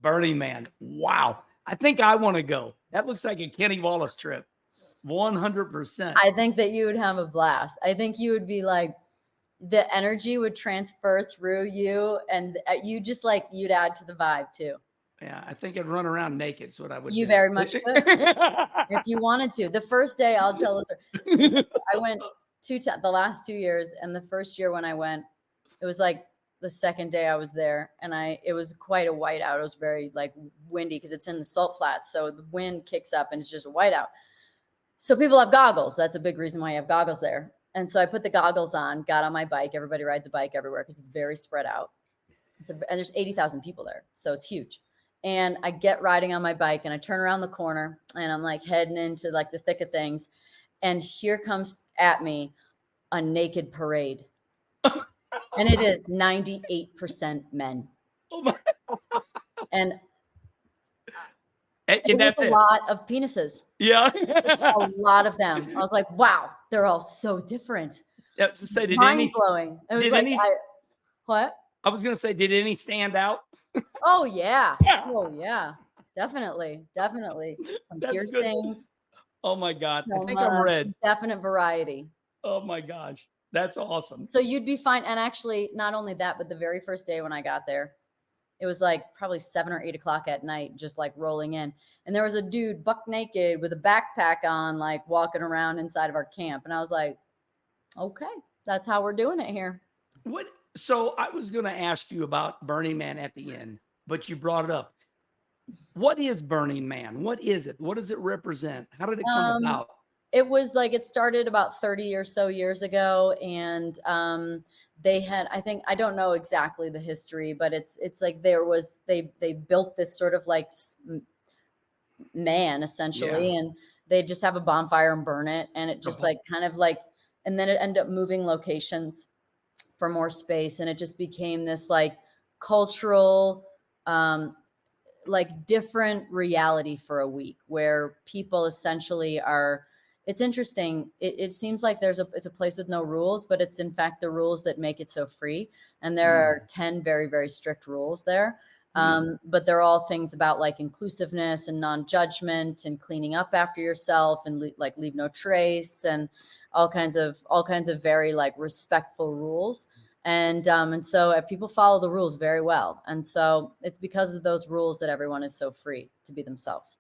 Burning Man. Wow. I think I want to go. That looks like a Kenny Wallace trip. 100%. I think that you would have a blast. I think you would be like, the energy would transfer through you, and you just like, you'd add to the vibe too. Yeah, I think I'd run around naked is what I would do. You very much could. If you wanted to. The first day, I'll tell us. I went the last 2 years, and the first year when I went, it was like the second day I was there, and it was quite a whiteout. It was very like windy because it's in the salt flats, so the wind kicks up and it's just a whiteout. So people have goggles. That's a big reason why you have goggles there. And so I put the goggles on, got on my bike. Everybody rides a bike everywhere because it's very spread out. And there's 80,000 people there, so it's huge. And I get riding on my bike, and I turn around the corner, and I'm like heading into like the thick of things. And here comes at me a naked parade. And it is 98% men. Oh my. And that's a lot of penises. Yeah. Just a lot of them. I was like, wow, they're all so different. That's to say, did mind blowing. It was like, what? I was going to say, did any stand out? Oh, yeah. Oh, yeah. Definitely. Some piercings. Oh, my God. I think I'm red. Definite variety. Oh, my gosh. That's awesome. So you'd be fine. And actually, not only that, but the very first day when I got there, it was like probably 7 or 8 o'clock at night, just like rolling in. And there was a dude buck naked with a backpack on, like walking around inside of our camp. And I was like, okay, that's how we're doing it here. So I was going to ask you about Burning Man at the end, but you brought it up. What is Burning Man? What is it? What does it represent? How did it come about? It was like, it started about 30 or so years ago. And they had, I think, I don't know exactly the history, but it's like they built this sort of like man essentially, and they just have a bonfire and burn it. And it just like kind of like, and then it ended up moving locations for more space. And it just became this like cultural, like different reality for a week where people essentially are, it's interesting. It seems like it's a place with no rules, but it's in fact the rules that make it so free. And there are 10 very, very strict rules there. But they're all things about like inclusiveness and non-judgment and cleaning up after yourself and like leave no trace and all kinds of very like respectful rules. And so people follow the rules very well. And so it's because of those rules that everyone is so free to be themselves.